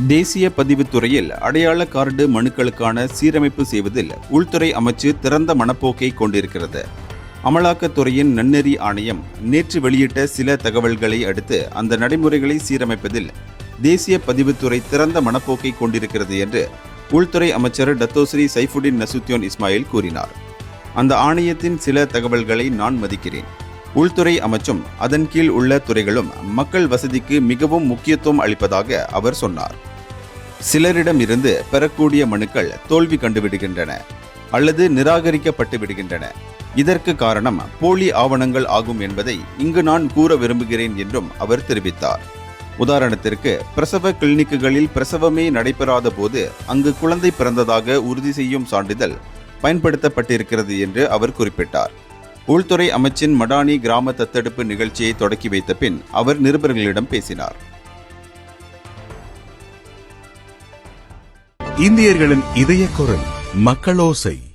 தேசிய பதிவுத்துறையில் அடையாள கார்டு மனுக்களுக்கான சீரமைப்பு செய்வதில் உள்துறை அமைச்சு திறந்த மனப்போக்கை கொண்டிருக்கிறது. அமலாக்கத்துறையின் நன்னெறி ஆணையம் நேற்று வெளியிட்ட சில தகவல்களை அடுத்து அந்த நடைமுறைகளை சீரமைப்பதில் தேசிய பதிவுத்துறை திறந்த மனப்போக்கை கொண்டிருக்கிறது என்று உள்துறை அமைச்சர் டத்தோஸ்ரீ சைஃபுடின் நசுத்தியோன் இஸ்மாயில் கூறினார். அந்த ஆணையத்தின் சில தகவல்களை நான் மதிக்கிறேன். உள்துறை அமைச்சும் அதன் கீழ் உள்ள துறைகளும் மக்கள் வசதிக்கு மிகவும் முக்கியத்துவம் அளிப்பதாக அவர் சொன்னார். சிலரிடமிருந்து பெறக்கூடிய மனுக்கள் தோல்வி கண்டுவிடுகின்றன அல்லது நிராகரிக்கப்பட்டு விடுகின்றன. இதற்கு காரணம் போலி ஆவணங்கள் ஆகும் என்பதை இங்கு நான் கூற விரும்புகிறேன் என்றும் அவர் தெரிவித்தார். உதாரணத்திற்கு, பிரசவ கிளினிக்குகளில் பிரசவமே நடைபெறாத போது அங்கு குழந்தை பிறந்ததாக உறுதி செய்யும் சான்றிதழ் பயன்படுத்தப்பட்டிருக்கிறது என்று அவர் குறிப்பிட்டார். உள்துறை அமைச்சின் மடானி கிராம தத்தெடுப்பு நிகழ்ச்சியை தொடக்கி வைத்த பின் அவர் நிருபர்களிடம் பேசினார். இந்தியர்களின் இதய குரல் மக்களோசை.